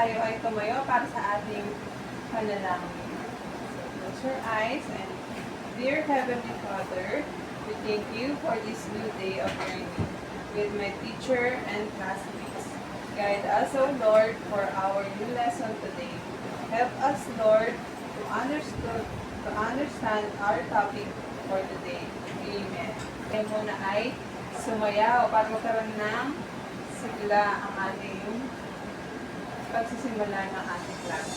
tayo ay tumayo para sa ating panalangin. Close your eyes and dear Heavenly Father, we thank you for this new day of learning with my teacher and classmates. Guide us, O Lord, for our new lesson today. Help us, Lord, to understand our topic for today. Amen. Kaya muna ay sumayaw para magkaroon ng sigla ang ating pagsisimula ng ating class.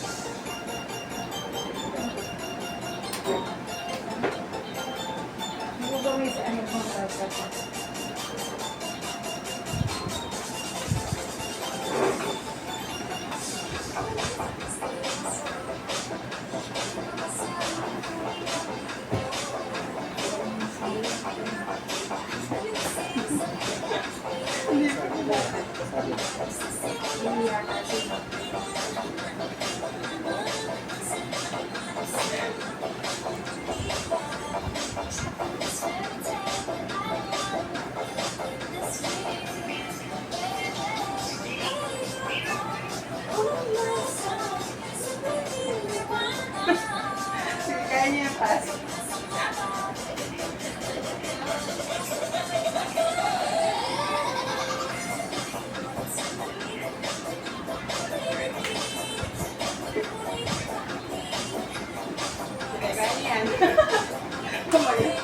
Hindi ba may sa ano pang pagkakot? Kaya niya yung pass. Kaya niya yan. Kumalit.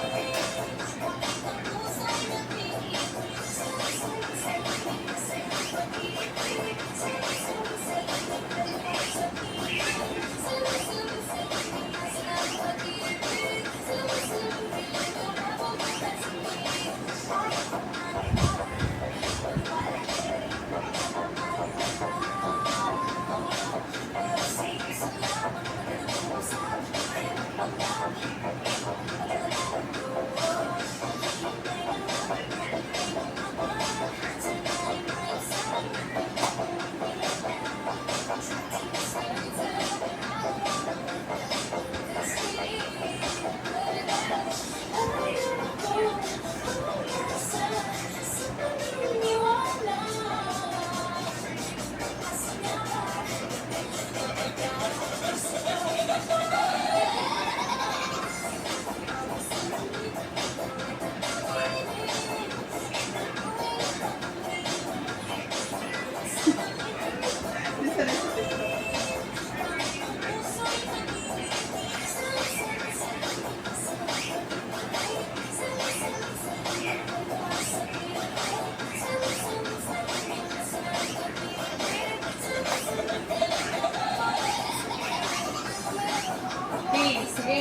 Okay, sige.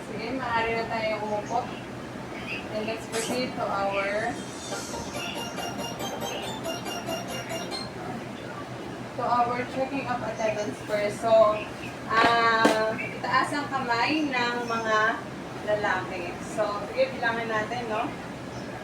Sige, maaari na tayo umupo. And let's proceed to our checking up attendance first. So, itaas ang kamay ng mga lalaki. So, sige, bilangin natin, no?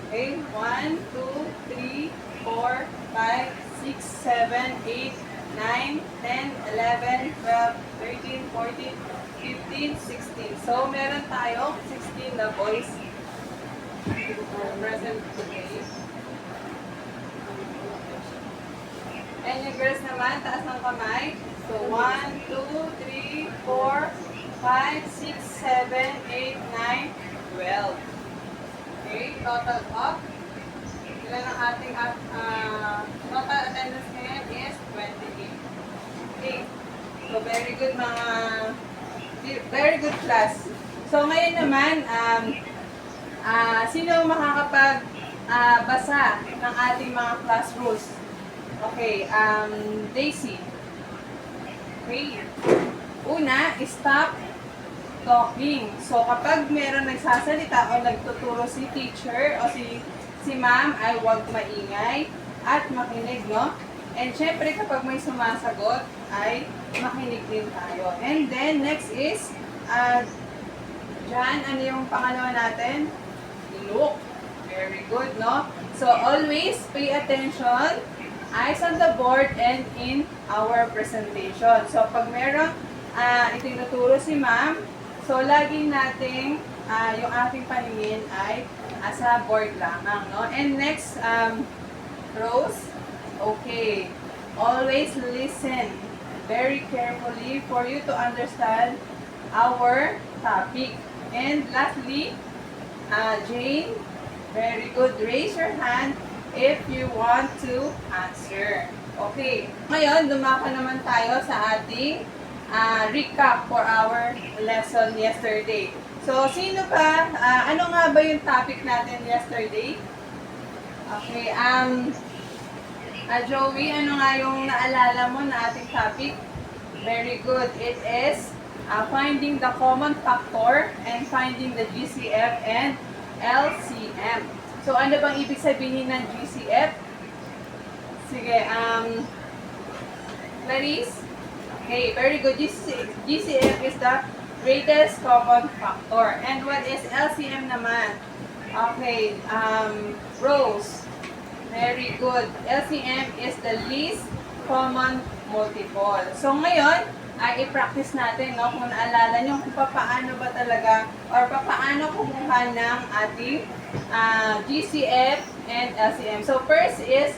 Okay, 1, 2, 3, 4, 5, 6, 7, 8, 9, 10, 11, 12, 13, 14, 15, 16. So, meron tayo 16 na boys present today. And yung girls naman, taas ng kamay. So, 1, 2, 3, 4, 5, 6, 7, 8, 9, 12. Okay, total up. Ilan ang ating total attendance ngayon is 28. Okay. So, very good class. So, ngayon naman, sino makakapag basa ng ating mga class rules? Okay, Daisy. Okay. Una, stop talking. So, kapag meron nagsasalita o nagtuturo si teacher o si ma'am ay huwag maingay at makinig, no? And syempre, kapag may sumasagot, ay makinig din tayo. And then, next is, Jan, ano yung pangalawa natin? Look. Very good, no? So, always pay attention, eyes on the board and in our presentation. So, pag merong itinuturo si ma'am, so laging nating yung ating paningin ay sa board lamang, no? And next, Rose, Okay. Always listen very carefully for you to understand our topic. And lastly, Jane, very good. Raise your hand if you want to answer. Okay. Ngayon, dumako naman tayo sa ating recap for our lesson yesterday. So, sino ba? Ano nga ba yung topic natin yesterday? Okay. Joey, ano nga yung naalala mo na ating topic? Very good. It is finding the common factor and finding the GCF and LCM. So, ano bang ibig sabihin ng GCF? Sige, Clarice? Okay, very good. GCF is the greatest common factor. And what is LCM naman? Okay, Rose. Very good. LCM is the least common multiple. So, ngayon, ay i-practice natin, no? Kung naalala nyo kung paano ba talaga or paano kumuha ng ating GCF and LCM. So, first is,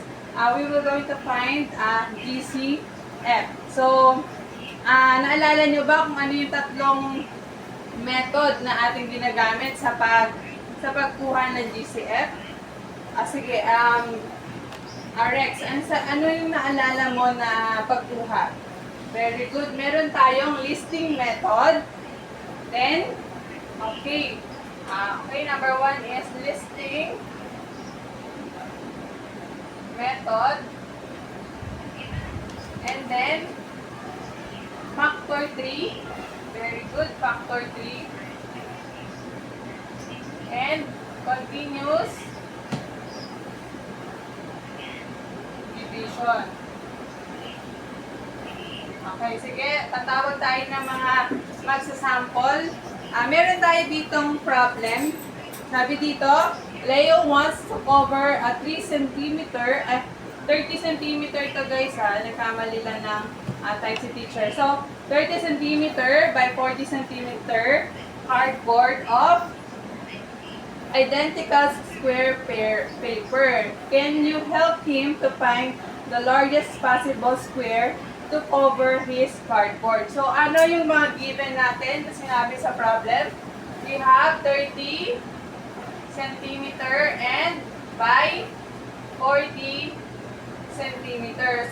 we will going to find GCF. So, naalala nyo ba kung ano yung tatlong method na ating ginagamit sa pagkuha ng GCF? Sige, Rex, ano yung naalala mo na pagkuha? Very good. Meron tayong listing method. Then, okay. Number 1 is listing method. And then, factor 3. Very good. Factor 3. And continuous division. Okay, sige. Tatawag tayo ng mga magsasample. Meron tayo ditong problem. Sabi dito, Leo wants to cover a 3 cm, 30 cm to guys ha. Nagkamali lang ng type si teacher. So, 30 cm by 40 cm cardboard of identical square paper. Can you help him to find the largest possible square to cover his cardboard? So, ano yung mga given natin na sinabi sa problem? We have 30 cm and by 40 cm.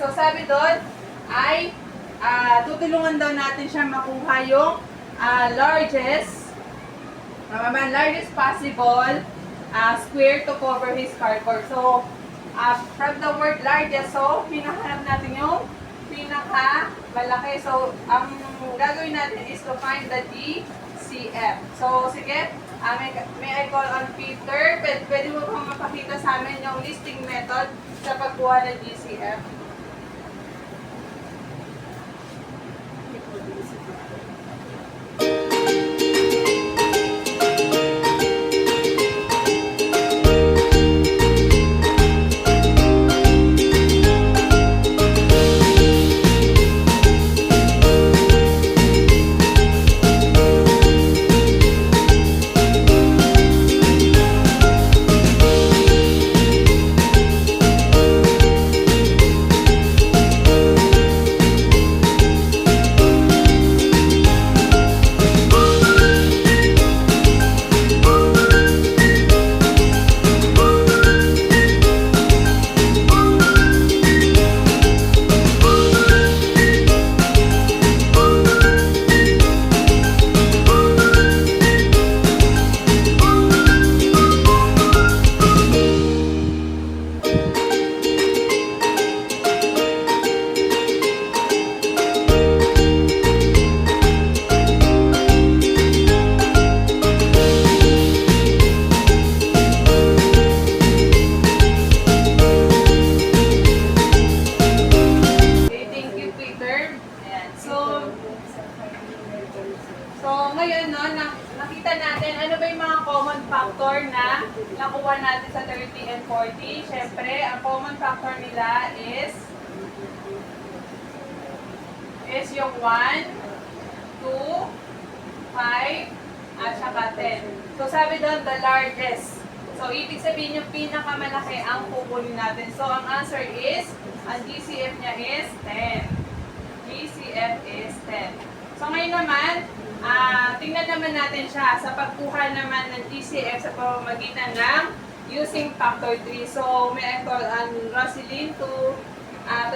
So, sabi doon ay tutulungan daw natin siya makuha yung largest possible square to cover his cardboard. So, from the word largest, so, pinahanap natin yung pinaka-malaki. So, ang gagawin natin is to find the GCF. So, sige, may I call on Peter? Pwede mo bang mapakita sa amin yung listing method sa pagkuha ng GCF? Nakita natin, ano ba yung mga common factor na nakuha natin sa 30 and 40? Siyempre, ang common factor nila is yung 1, 2, 5, at saka 10. So, sabi doon, the largest. So, ibig sabihin yung pinakamalaki ang kukunin natin. So, ang answer is, ang GCF niya is 10. GCF is 10. So, ngayon naman, tingnan naman natin siya sa pagkuha naman ng GCF sa pamamagitan ng using factor 3. So, may I call on Roselyn to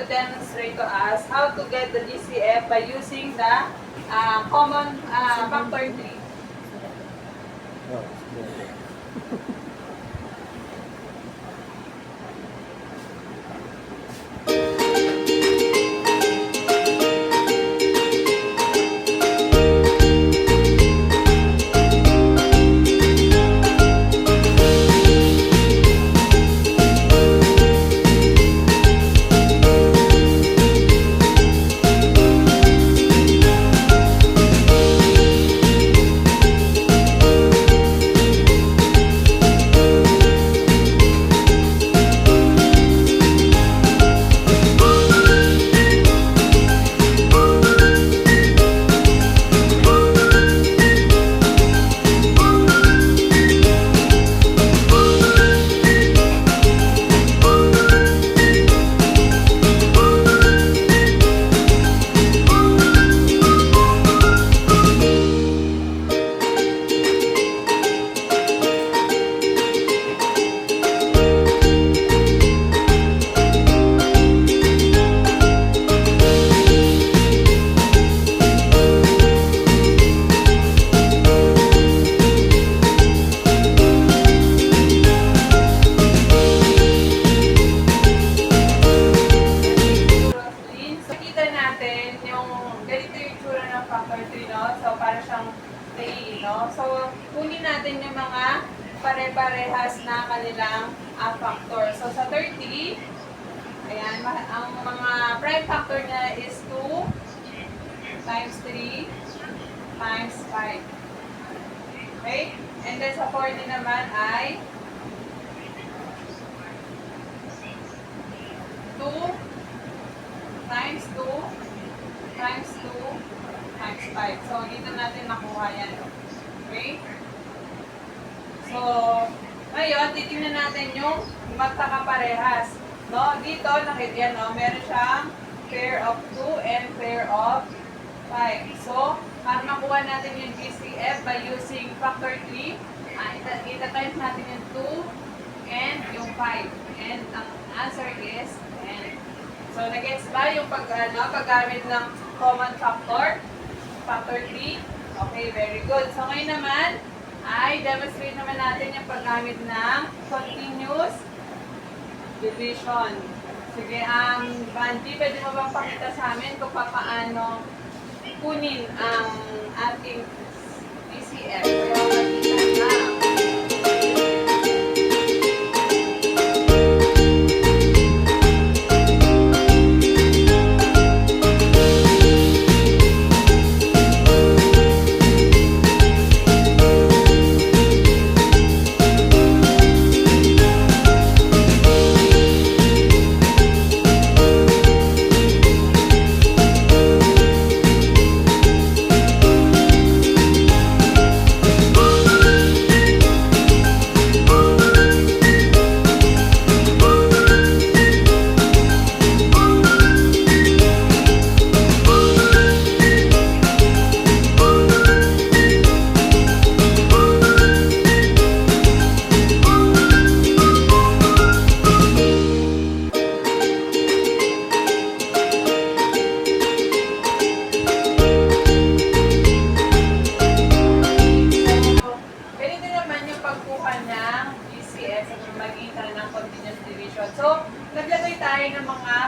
demonstrate to us how to get the GCF by using the common factor 3. So, kita natin yung ganito yung itsura ng factor 3, no? So, para siyang tray, no? So, kunin natin yung mga pare-parehas na kanilang factor. So, sa 30, ayan, ang mga prime factor niya is 2 times 3 times 5. Okay? And then sa 40 naman ay 2 times 2 times 2 times 5. So, dito natin nakuha yan. Okay? So, ngayon, titingnan natin yung magkakaparehas. No? Dito, nakita yan, no? Meron siyang pair of 2 and pair of 5. So, para makuha natin yung GCF by using factor 3, ita-times natin yung 2 and yung 5. And ang answer is 10. So, nag-gets ba yung paggamit ng common factor? Factor 3? Okay, very good. So, ngayon naman, ay demonstrate naman natin yung paggamit ng continuous division. Sige, Banji, pwede mo bang pakita sa amin kung paano kunin ang ating DCF? Kaya makita na.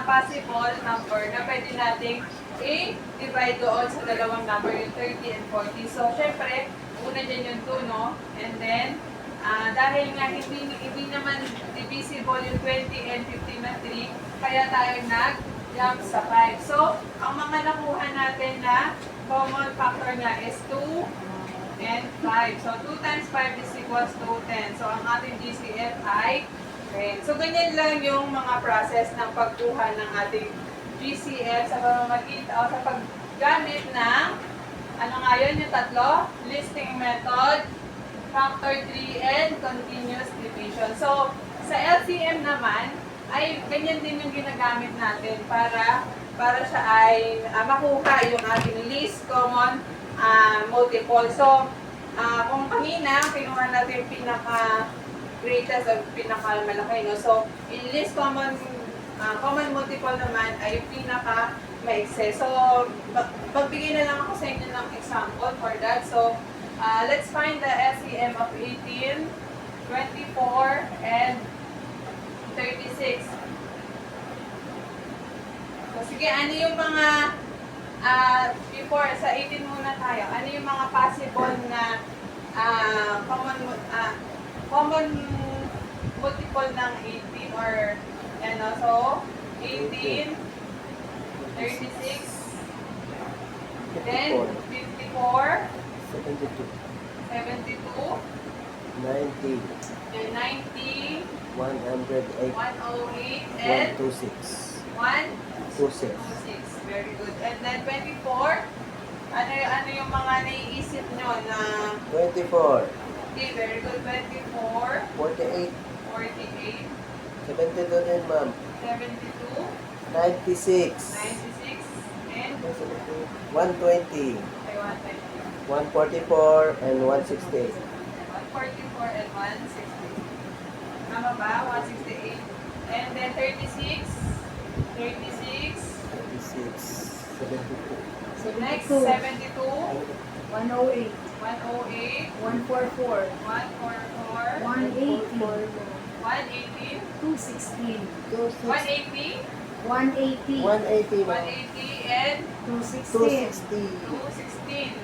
Possible number na pwede nating i-divide doon sa dalawang number, yung 30 and 40. So, syempre, una dyan yung 2, no? And then, dahil nga hindi naman divisible yung 20 and 15 na 3, kaya tayo nag-jump sa 5. So, ang mga nakuha natin na common factor niya is 2 and 5. So, 2 times 5 is equals to 10. So, ang ating GCF ay 10. So, ganyan lang yung mga process ng pagkuha ng ating GCF sa pamamagitan o sa paggamit ng ano nga yun, yung tatlo? Listing method, factor 3, and continuous division. LCM naman, ay ganyan din yung ginagamit natin para siya ay makuha yung ating least common multiple. So, kung kanina, kinuha natin yung pinaka-greatest o pinaka-malaki, no? So, in least common multiple naman ay yung pinaka-maikse. So, magbigay na lang ako sa inyo ng example for that. So, let's find the LCM of 18, 24, and 36. So, sige, ano yung mga, before, sa 18 muna tayo, ano yung mga possible na common multiple ng 18 or, ano, so, 18, 36, then 54, 72, 72, 90, and 90, 108, 108, and 126, 126. 26, Very good. And then 24, ano yung mga naiisip nyo na, 24, okay, very good. 24, 48, 48, 72 din ma'am, 72, 96, 96, and 120, 144, and 168. 144 and 160. Tama ba? 168. And then 36, 36. 36, 72, So next, 72. 72, 108, 108, 144, 144, 180, 118, 216, 180, 180, 180 ma'am, 180, and 216, 260, 216.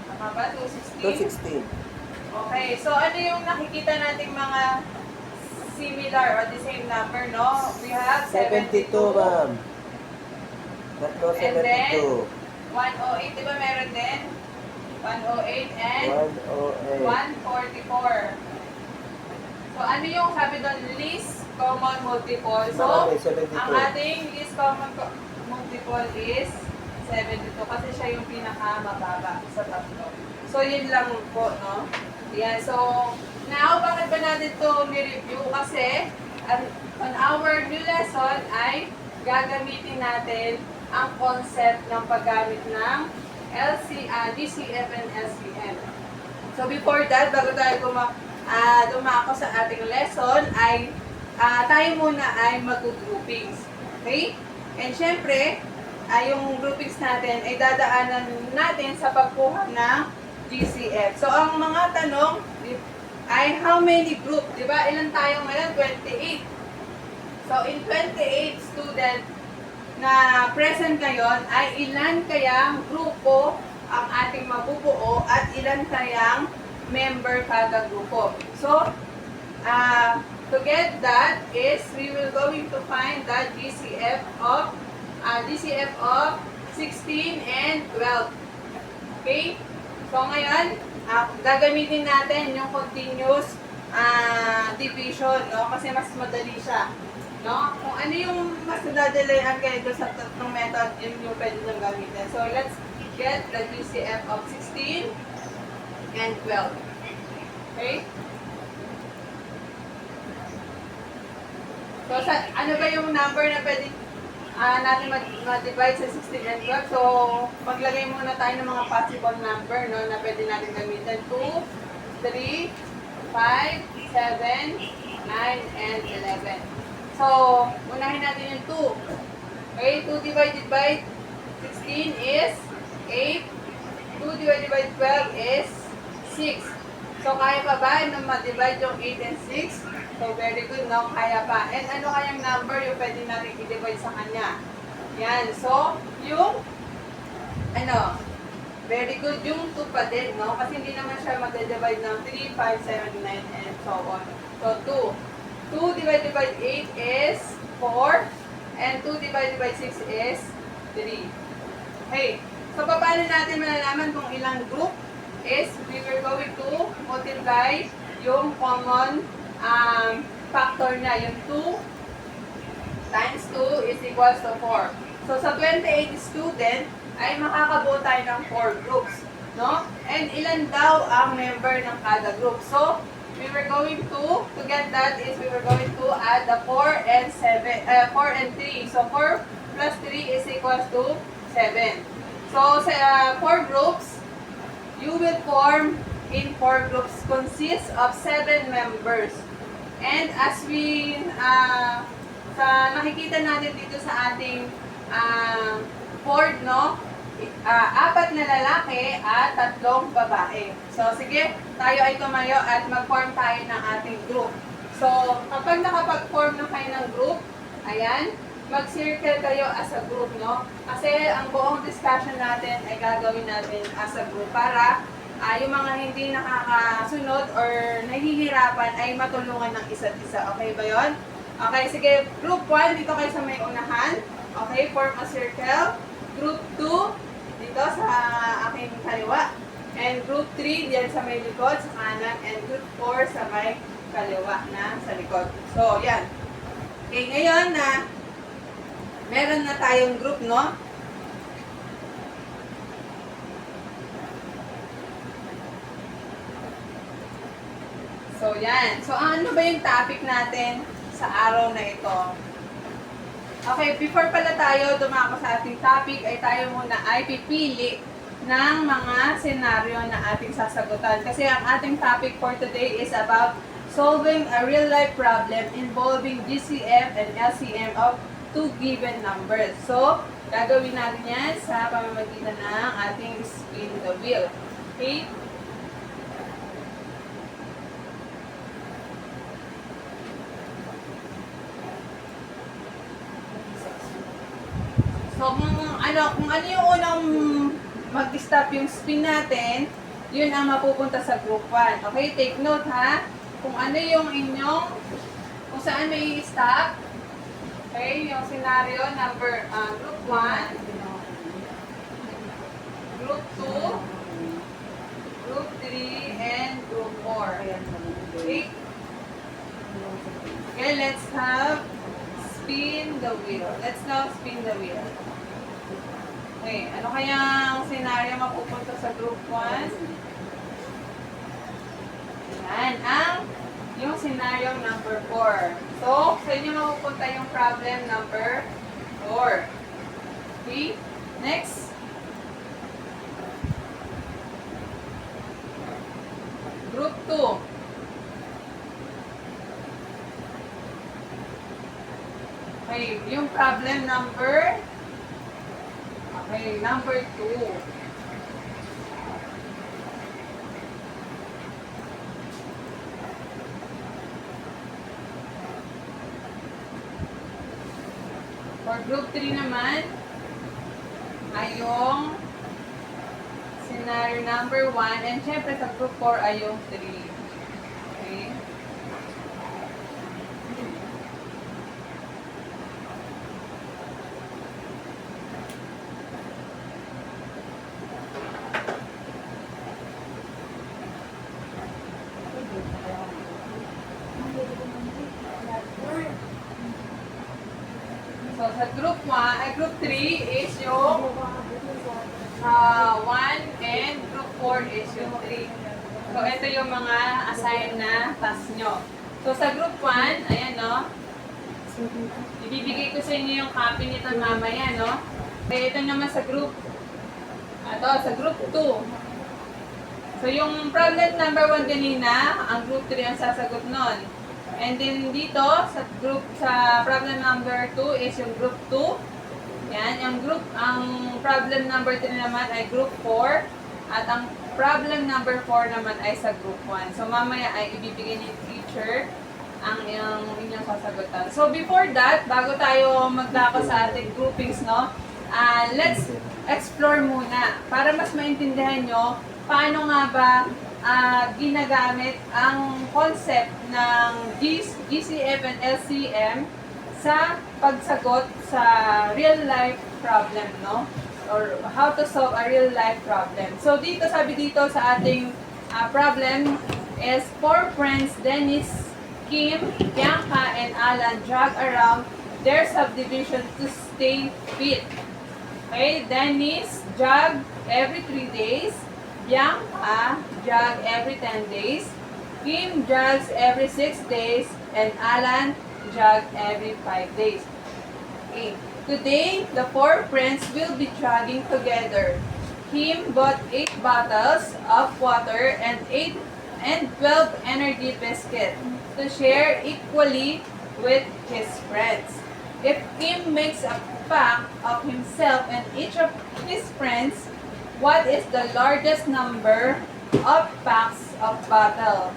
Tama ba? 216? 216, Okay, so ano yung nakikita nating mga similar or the same number, no? We have 72 ma'am, tatlo And then, 72, 108, di ba meron din? 108 and 108, 144. So ano yung sabi doon? Least common multiple. So, marami, 72. ang ating least common multiple is 72 kasi siya yung pinakamababa sa tatlo. So, yun lang po, no? Yan. So, now, bakit ba natin ito ni-review? Kasi, on our new lesson ay gagamitin natin ang concept ng paggamit ng DCF and LCM. So, before that, bago tayo dumako sa ating lesson, ay tayo muna ay mag-groupings. Okay? And syempre, yung groupings natin ay dadaanan natin sa pagkuha ng GCF. So, ang mga tanong ay how many group? Diba? Ilan tayo ngayon? 28. So, in 28 student na present ngayon, ay ilan kayang grupo ang ating mabubuo at ilan kayang member kada grupo. So, to get that is we will going to find the GCF of 16 and 12. Okay? So ngayon, gagamitin natin yung continuous division, no? Kasi mas madali siya. No? Kung ano yung mas nadadalayan kayo doon sa tatlong method, yun yung pwede nyo gamitin. So let's get the GCF of 16 and 12. Okay? So, ano ba yung number na pwede natin ma-divide sa 16 and 12? So, maglagay muna tayo ng mga possible number, no, na pwede natin gamitin. 2, 3, 5, 7, 9, and 11. So, unahin natin yung 2. Okay, 2 divided by 16 is 8. 2 divided by 12 is 6. So, kaya pa ba na ma-divide yung 8 and 6? So, very good, no? Kaya pa. And ano kayang number yung pwede natin i-divide sa kanya? Yan. So, yung, very good, yung 2 pa din, no? Kasi hindi naman siya mag-divide ng 3, 5, 7, 9, and so on. So, 2. 2 divided by 8 is 4. And 2 divided by 6 is 3. Okay. So, paano natin malalaman kung ilang group is we were going to multiply yung common factor na, yung 2 times 2 is equals to 4. So, sa 28 student, ay makakabuo tayo ng 4 groups. No? And ilan daw ang member ng kada group? So, we were going to get that is we were going to add the 4 and 4 and 3. So 4 plus 3 is equals to 7. So sa 4 groups, you will form in 4 groups consists of 7 members. And as we sa nakikita natin dito sa ating board, no? 4 na lalaki at 3 babae. So, sige, tayo ay tumayo at mag-form tayo ng ating group. So, kapag nakapag-form na kayo ng group, ayan, mag-circle kayo as a group, no? Kasi ang buong discussion natin ay gagawin natin as a group para yung mga hindi nakakasunod or nahihirapan ay matulungan ng isa't isa. Okay ba yon? Okay, sige, group 1, dito kayo sa may unahan. Okay, form a circle. Group 2, dito sa aking kaliwa. And group 3, diyan sa may likod, sa kanan. And group 4 sa may kaliwa na sa likod. So, yan. Okay, ngayon na meron na tayong group, no? So, yan. So, ano ba yung topic natin sa araw na ito? Okay, before pala tayo dumako sa ating topic, ay tayo muna ay pipili ng mga senaryo na ating sasagutan. Kasi ang ating topic for today is about solving a real-life problem involving GCF and LCM of two given numbers. So, gagawin natin yan sa pamamagitan ng ating spin the wheel. Okay? So, kung ano yung unang mag-stop yung spin natin, yun ang mapupunta sa group 1. Okay, take note ha. Kung ano yung inyong, kung saan may stop. Okay, yung scenario number, group 1, group 2, group 3, and group 4. Okay? Okay, let's have spin the wheel. Let's now spin the wheel. Okay, ano kayang scenario mapupunta sa group 1? Yan, yung scenario number 4. So, sa inyo mapupunta yung problem number 4. Okay, next. Group 2. Okay, yung problem number, okay, number 2. For group 3 naman, ay yung scenario number 1, and syempre sa group 4 ay yung 3. Okay? So, sa group 1, group 3 is yung 1 and group 4 is yung 3. So, ito yung mga assign na task nyo. So, sa group 1, ayan no, ibibigay ko sa inyo yung copy nito mamaya, no? Okay, ito naman sa group, sa group 2. So, yung problem number 1 kanina, ang group 3 ang sasagot nun. And then dito, sa problem number 2 is yung group 2. Yan, ang problem number 3 naman ay group 4. At ang problem number 4 naman ay sa group 1. So, mamaya ay ibibigay ni teacher ang inyong sasagutan. So, before that, bago tayo magdako sa ating groupings, no, let's explore muna para mas maintindihan nyo paano nga ba ginagamit ang concept ng GCF and LCM sa pagsagot sa real life problem, no? Or how to solve a real life problem. So dito, sabi dito sa ating problem is 4 friends, Dennis, Kim, Bianca, and Alan jog around their subdivision to stay fit. Okay, Dennis jog every 3 days. Bianca jog every 10 days. Kim jogs every 6 days and Alan jogs every 5 days. Okay. Today, the four friends will be jogging together. Kim bought 8 bottles of water and 12 energy biscuits to share equally with his friends. If Kim makes a pack of himself and each of his friends, what is the largest number of packs of bottle,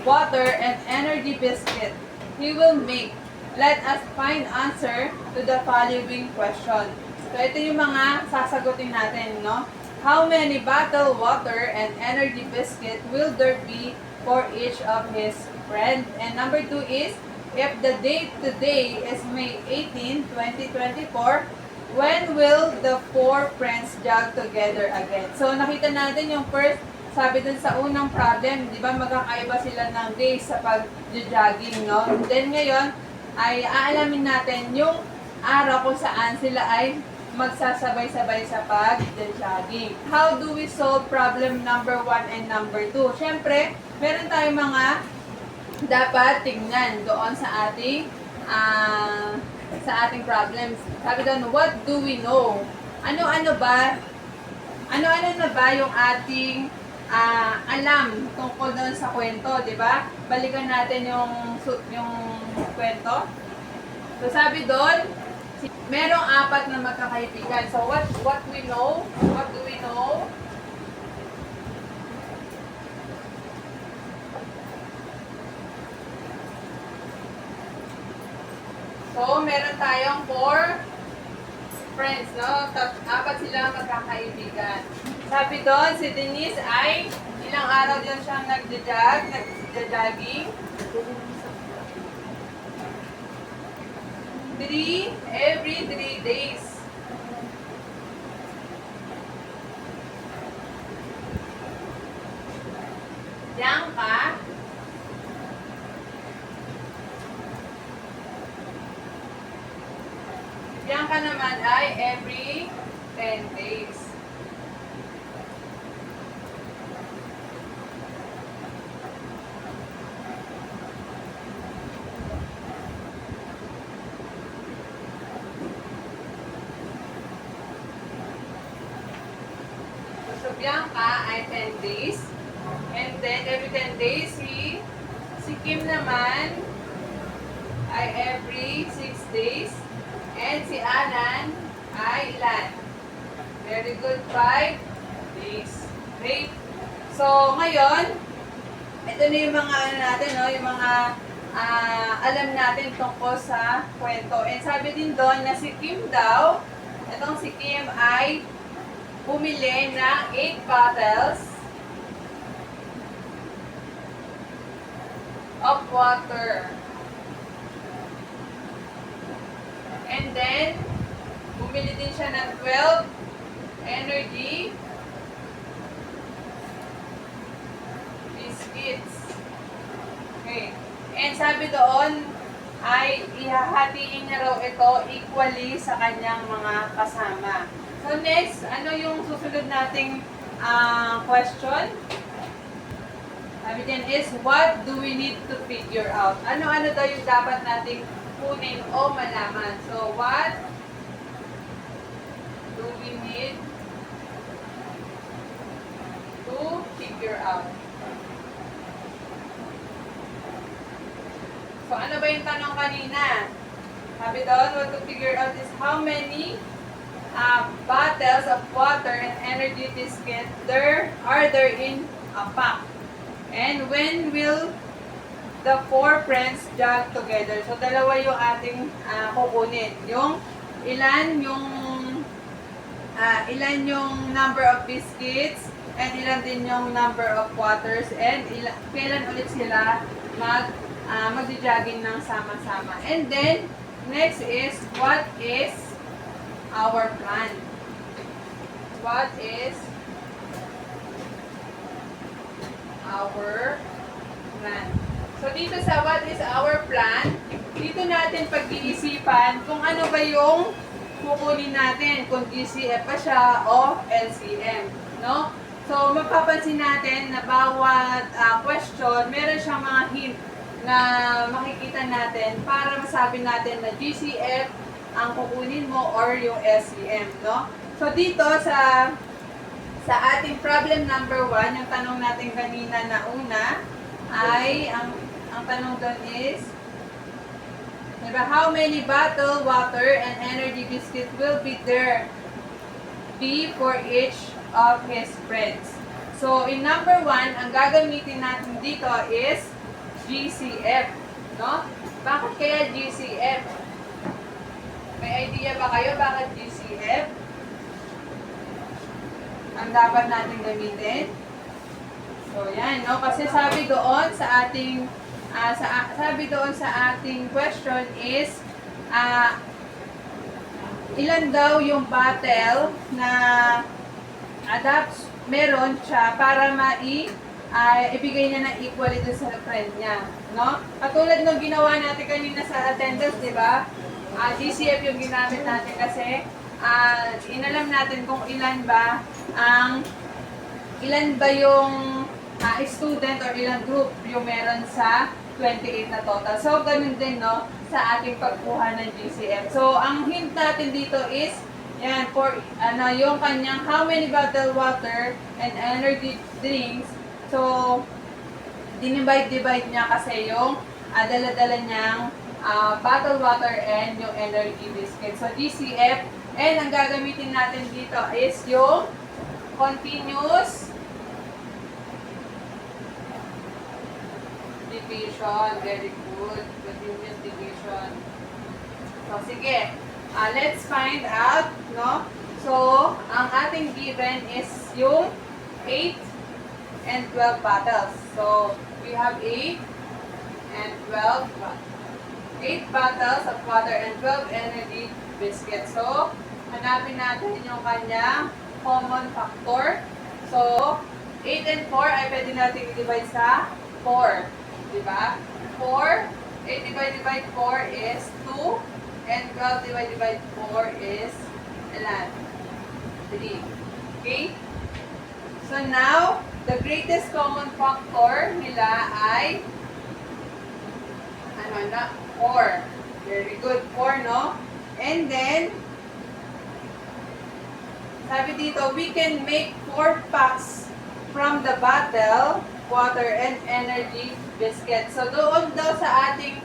water, and energy biscuit he will make? Let us find answer to the following question. So, ito yung mga sasagutin natin, no? How many bottle, water, and energy biscuit will there be for each of his friends? And number 2 is, if the date today is May 18, 2024, when will the four friends jog together again? So, nakita natin yung first, sabi dun sa unang problem, di ba, magkakaiba sila ng days sa pag-jogging, no? And then ngayon, ay aalamin natin yung araw kung saan sila ay magsasabay-sabay sa pag-jogging. How do we solve problem number 1 and number 2? Siyempre, meron tayong mga dapat tingnan doon sa ating problems. Sabi doon, what do we know? Ano-ano na ba yung ating alam tungkol doon sa kwento, di ba? Balikan natin yung kwento. So sabi doon, merong 4 na magkakaibigan. So what we know? What do we know? So meron tayong 4 friends, no? 4 sila magkakaibigan. Sabi doon, si Denise ay ilang araw din siyang nagja-jogging. 3 every 3 days. Bianca, Bianca naman ay every 10 days. So, Bianca ay 10 days. And then, every 10 days, si Kim naman ay every 6 days. And si Alan ay ilan? Very good, 5 days. Okay? So, ngayon, ito na yung mga natin, no? Yung mga alam natin tungkol sa kwento. And sabi din doon na si Kim daw, itong si Kim ay bumili ng 8 bottles of water. And then, bumili din siya ng 12 energy biscuits. Okay. And sabi doon, ay ihahatiin niya raw ito equally sa kanyang mga kasama. So next, ano yung susunod nating question? Sabi din is, what do we need to figure out? Ano-ano daw yung dapat nating kunin o malaman? So, what do we need to figure out? So, ano ba yung tanong kanina? Sabi doon, what to figure out is how many bottles of water and energy biscuit are there in a pack? And when will the 4 friends jog together? So, dalawa yung ating kukunin. Yung ilan yung number of biscuits and ilan din yung number of waters and kailan ulit sila magja-jogging ng sama-sama. And then, next is, what is our plan? What is our plan? So, dito sa what is our plan, dito natin pag-iisipan kung ano ba yung kukunin natin, kung GCF pa siya o LCM. No? So, mapapansin natin na bawat question, meron siyang mga hint na makikita natin para masabi natin na GCF ang kukunin mo or yung SEM, no? So, dito sa ating problem number 1, yung tanong natin kanina na una, ay, ang tanong doon is, diba, how many bottle, water, and energy biscuit will be there be for each of his friends? So, in number 1, ang gagamitin natin dito is GCF, no? Bakit kaya GCF? May idea ba kayo bakit GCF ang dapat natin gamitin? So, yan, no? Kasi sabi doon sa ating question is ilan daw yung bottle na meron siya para ibigay niya ng equally doon sa friend niya, no? Katulad ng ginawa natin kanina sa attendance, di ba? GCF yung ginamit natin kasi inalam natin kung ilan ba yung student or ilang group yung meron sa 28 na total. So, ganun din, no, sa ating pagkuha ng GCF. So, ang hint natin dito is, yan, for, yung kanyang how many bottled water and energy drinks. So, dinivide niya kasi yung dala-dala niyang bottled water and yung energy biscuit. So, GCF, and ang gagamitin natin dito is yung continuous division. Very good. Continuous division. So, sige. Let's find out, no? So, ang ating given is yung 8 and 12 bottles. So, we have 8 and 12 8 bottles of water and 12 energy biscuits. So, hanapin natin yung kanyang common factor. So, 8 and 4 ay pwede natin i-divide sa 4. Diba? 4, 8 divided by 4 is 2, and 12 divided by 4 is ilan? 3. Okay? So now, the greatest common factor nila ay 4. Very good, 4, no? And then, sabi dito, we can make 4 packs from the bottle, water, and energy biscuit. So, doon daw sa ating,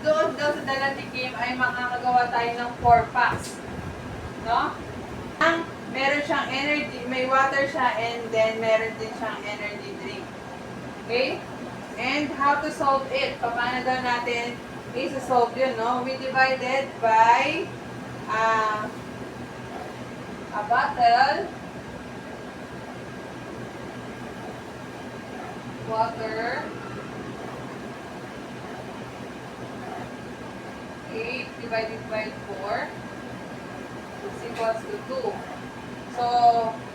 doon daw sa Dalatikim ay makakagawa tayo ng 4 packs. No? Meron siyang energy, may water siya, and then meron din siyang energy drink. Okay? And how to solve it? Paano daw natin i-solve yun, no? We divided by a bottle, water, 8 divided by 4 is equals to 2. So,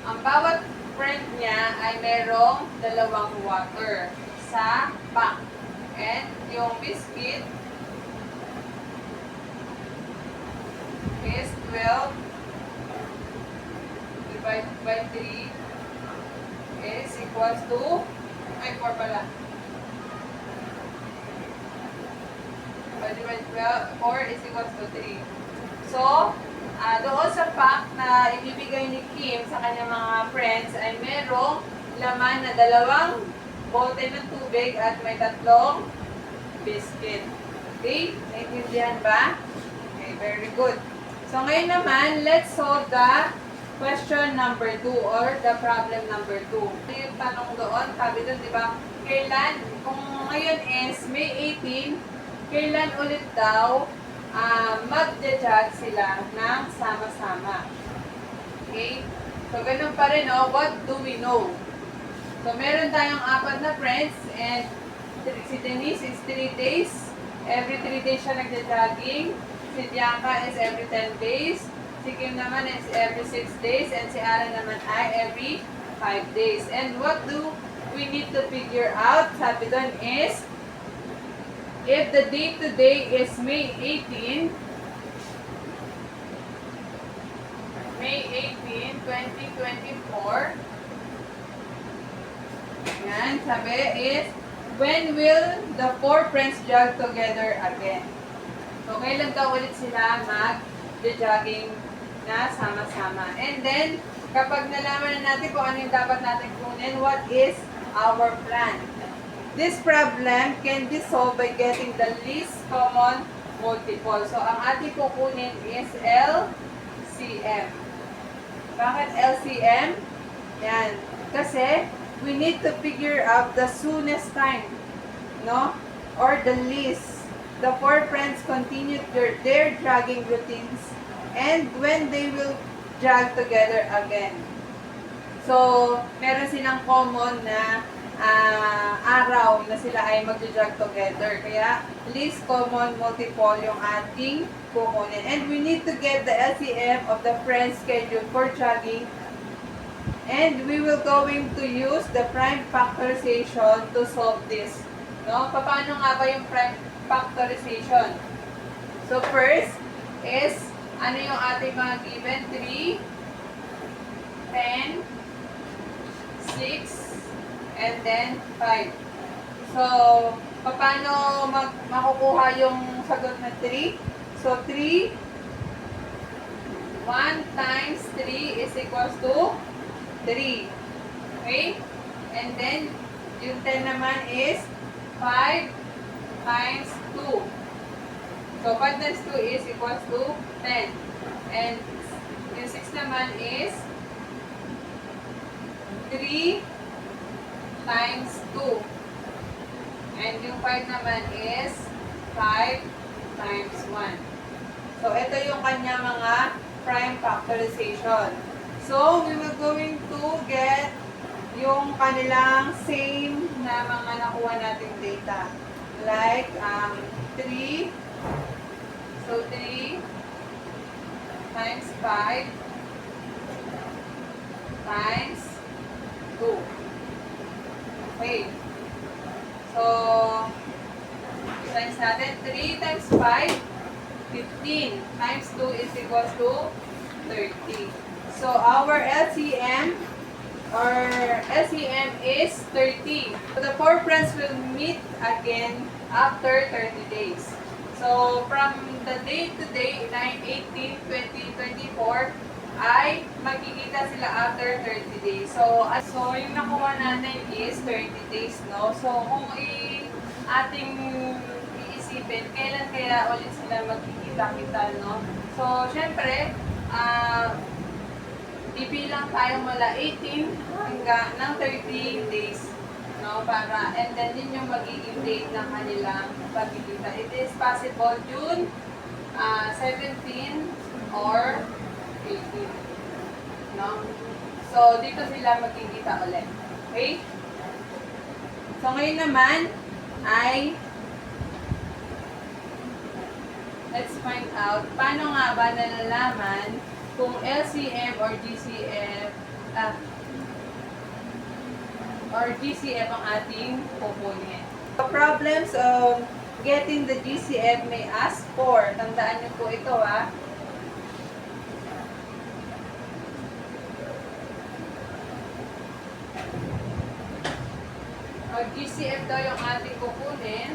ang bawat friend niya ay merong 2 water sa pack. And yung biscuit is 12 divided by 3 is equals to, ay 4 pala. Divided by 4 is equals to 3. So, doon sa pack na ibibigay ni Kim sa kanyang mga friends ay merong laman na 2 bote ng tubig at may 3 biscuit. Okay? Naintindihan ba? Okay, very good. So, ngayon naman, let's solve the question number 2 or the problem number 2. Yung tanong doon, sabi doon, di ba, kailan, kung ngayon is May 18, kailan ulit daw mag-judge sila ng sama-sama. Okay? So, ganun pa rin, oh, what do we know? So, meron tayong 4 na friends and si Denise is 3 days. Every 3 days siya nagja-jogging. Si Bianca is every 10 days. Si Kim naman is every 6 days. And si Ara naman ay every 5 days. And what do we need to figure out? Sabi doon is, if the date today is May 18, 2024, Yan, sabi is, when will the four friends jog together again? So, kailan daw ulit sila mag-jogging na sama-sama? And then, kapag nalaman na natin kung ano yung dapat natin kunin, what is our plan? This problem can be solved by getting the least common multiple. So, ang ating kukunin is LCM. Bakit LCM? Yan. Kasi, we need to figure out the soonest time, no? Or the least. The four friends continued their jogging routines and when they will jog together again. So, meron silang common na araw na sila ay mag-jog together. Kaya, least common multiple yung ating kukunin. And we need to get the LCM of the friends schedule for jogging. And we will going to use the prime factorization to solve this. No? Paano nga ba yung prime factorization? So, first is, ano yung ating mga given? 3, 10, 6, and then 5. So, paano makukuha yung sagot na 3? So, 3, 1 times 3 is equals to 3. Okay? And then, yung 10 naman is 5 times 2. So, 5 times 2 is equals to 10. And yung 6 naman is 3 times 2. And yung 5 naman is 5 times 1. So, ito yung kanya mga prime factorization. So, we will going to get yung kanilang same na mga nakuha nating data. Like, 3. So, 3 times 5 times 2. Okay. So, times natin. 3 times 5, 15. Times 2 is equals to 30. So, our LCM is 30. So, the four friends will meet again after 30 days. So, from the day to day, 9/18, 2024, ay magkikita sila after 30 days. So, yung nakuha natin is 30 days, no? So, kung ating iisipin, kailan kaya ulit sila magkikita-kita, no? So, syempre, ibilang tayo mula 18 hanggang ng 30 days, no? Para, and then yun yung magiging date ng kanilang pagkikita. It is possible June 17 or 18. No? So, dito sila magkikita ulit. Okay? So, ngayon naman ay let's find out paano nga ba nalalaman kung LCM or GCF ang ating kukunin. The problems of getting the GCF may ask for. Tandaan niyo po ito, ha. GCF daw yung ating kukunin.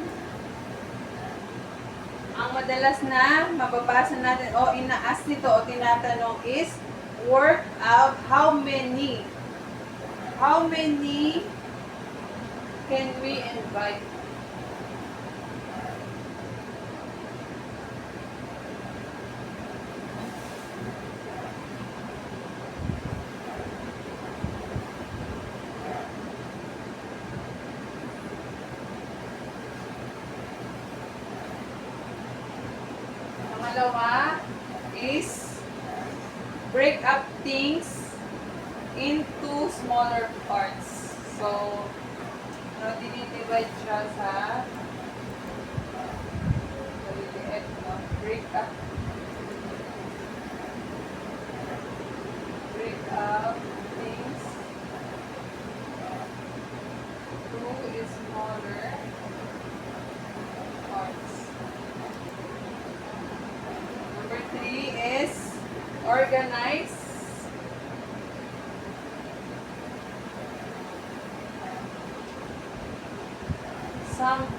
Ang madalas na mababasa natin o ina-ask nito o tinatanong is work out how many can we invite? Pangalawa is break up things into smaller parts. So, dinidivide siya sa maliliit, no? Break up things to smaller parts. Number 3 is organize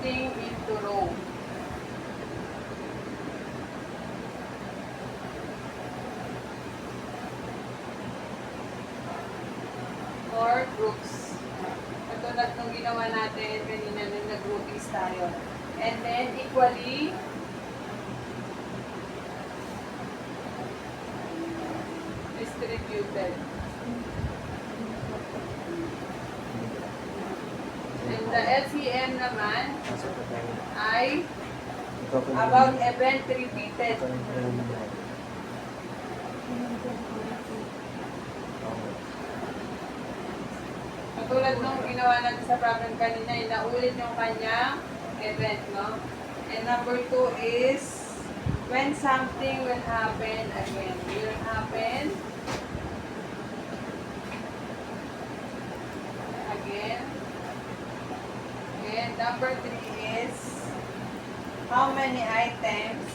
something into row. Or groups. Katulad nung ginawa natin kanina nung nag-groupings tayo. And then equally distributed. And the LCM naman Pasok na tayo. ay Ikaw pa about event repeated. Ikaw na naman. Katulad nung ginawa natin sa problem kanina, inaulit yung kanyang event, no? And number 2 is when something will happen again. Will happen again. And number 3 is how many items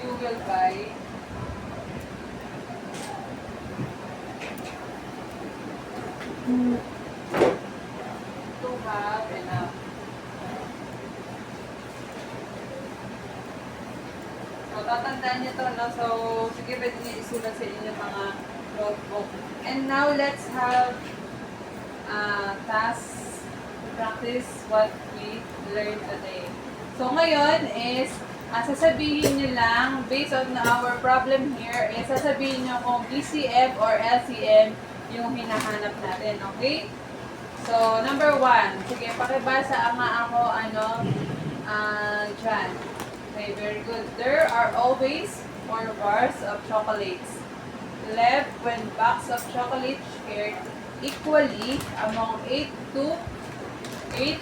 you will buy to have enough. So, tatandaan niyo to, no? So, sige, pwede niyo isulat sa inyong mga notebook. And now, let's have tasks to practice what we learned today. So, ngayon is, sasabihin niyo lang, based on our problem here, is sasabihin niyo kung BCF or LCM yung hinahanap natin, okay? So, number 1. Sige, pakibasa nga ako, dyan. Okay, very good. There are always 4 bars of chocolates left when box of chocolates shared equally among 8, 10, 12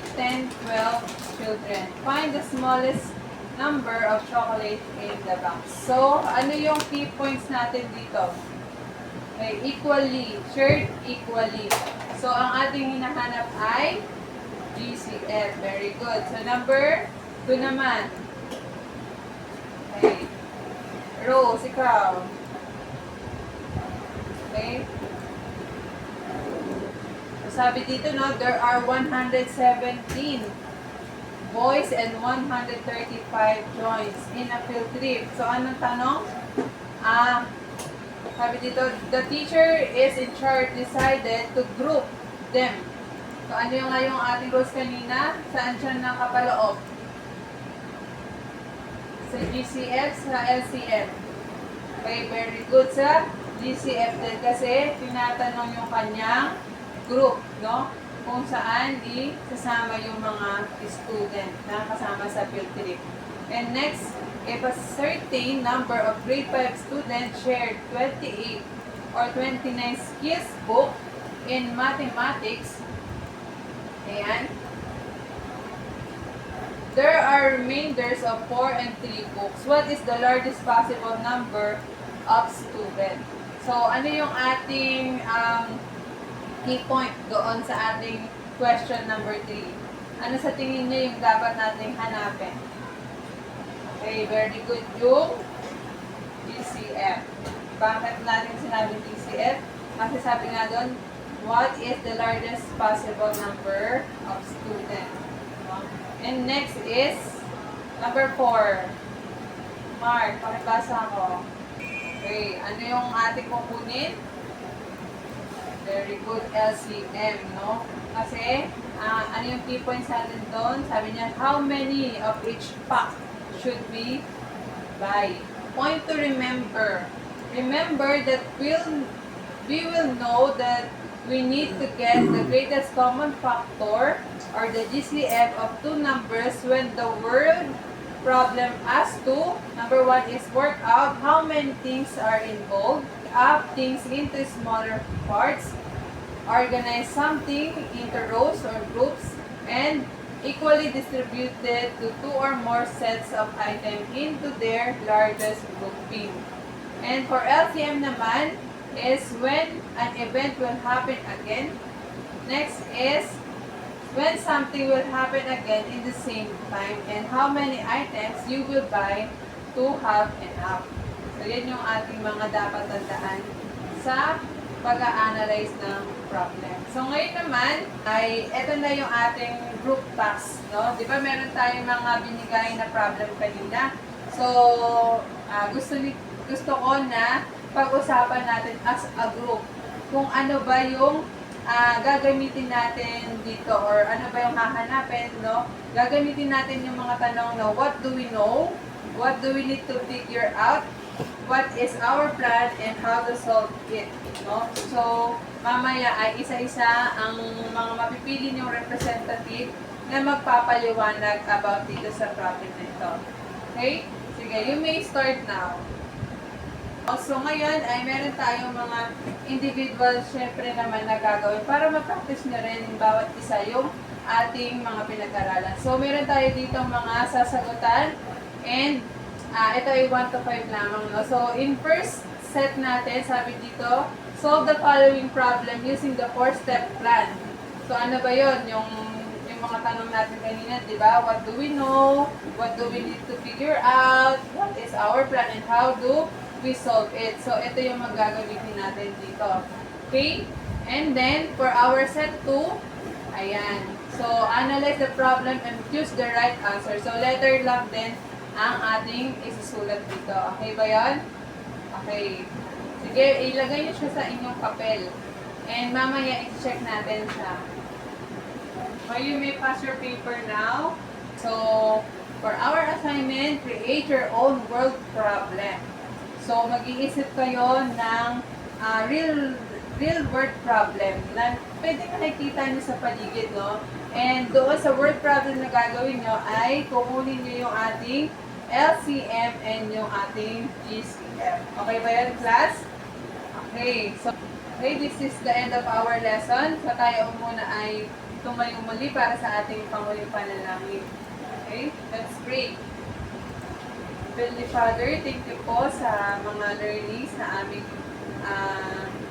children. Find the smallest number of chocolate in the box. So, ano yung key points natin dito? Okay, equally, shared equally. So, ang ating hinahanap ay GCF. Very good. So, number 2 naman. Okay. Rose, ikaw. Okay. So, sabi dito, no, there are 117 boys and 135 joints in a field trip. So, anong tanong? Sabi dito, the teacher is in charge, decided to group them. So, ano yung nga yung ating rules kanina? Saan siya nakapaloob? Sa GCF, sa LCM. Okay, very good sa GCF din kasi tinatanong yung kanyang group, no? Kung saan isasama yung mga student na kasama sa field trip. And next, if a certain number of grade 5 students shared 28 or 29 skills book in mathematics, ayan, there are remainders of 4 and 3 books. What is the largest possible number of students? So, ano yung ating key point doon sa ating question number 3? Ano sa tingin niyo yung dapat nating hanapin? Okay, very good. Yung DCF. Bakit natin sinabi DCF? Kasi sabi nga doon, what is the largest possible number of students? And next is number 4. Mark, pakibasa ko. Okay, ano yung ating kukunin? Very good, LCM, no? Kasi, ano yung key points natin doon? Sabi niya, how many of each pack should we buy? Point to remember. Remember that we will know that we need to get the greatest common factor or the GCF of 2 numbers when the word problem asks to, number 1 is work out how many things are involved, up things into smaller parts, organize something into rows or groups, and equally distributed to 2 or more sets of items into their largest grouping. And for LCM naman is when an event will happen again. Next is when something will happen again in the same time and how many items you will buy to have enough. So, yan yung ating mga dapat tandaan sa pag-a-analyze ng problem. So ngayon naman ay eto na yung ating group task, no? 'Di ba meron tayong mga binigay na problem kanina? So gusto ko na pag-usapan natin as a group kung ano ba yung gagamitin natin dito or ano ba yung hahanapin, no? Gagamitin natin yung mga tanong na what do we know, what do we need to figure out, what is our plan, and how to solve it, no? So, mamaya ay isa-isa ang mga mapipili niyong representative na magpapaliwanag about dito sa problem nito. Okay? Sige, you may start now. So ngayon ay meron tayong mga individual syempre naman na gagawin para ma-practice nyo rin bawat isa yung ating mga pinag-aralan. So meron tayo dito mga sasagutan and ito ay 1 to 5 lamang. No? So in first set natin, sabi dito, solve the following problem using the 4-step plan. So ano ba yun? Yung mga tanong natin kanina, di ba? What do we know? What do we need to figure out? What is our plan? And how do we solve it? So, ito yung magagamitin natin dito. Okay? And then, for our set 2, ayan. So, analyze the problem and choose the right answer. So, letter lang din ang ating isusulat dito. Okay ba yun? Okay. Sige, ilagay nyo siya sa inyong papel. And mamaya, i-check natin siya. So, you may pass your paper now. So, for our assignment, create your own world problem. So, mag-iisip kayo ng real world problem na pwede nakikita nyo sa paligid, no? And doon sa word problem na gagawin nyo ay kukunin nyo yung ating LCM and yung ating GCM. Okay ba yan, class? Okay. So, okay, this is the end of our lesson. So, tayo muna ay tumayo muli para sa ating panguling panalangin. Okay? Let's pray. Heavenly Father, thank you po sa mga learnings na aming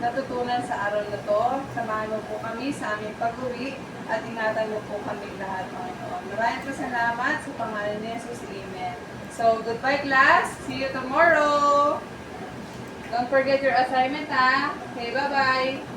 natutunan sa araw na to. Samahan mo po kami sa aming pag-uwi at ingatan mo po kami lahat, Panginoon. Maraming po salamat sa pangalan ni Jesus. Amen. So, goodbye class. See you tomorrow. Don't forget your assignment, ha? Okay, bye-bye.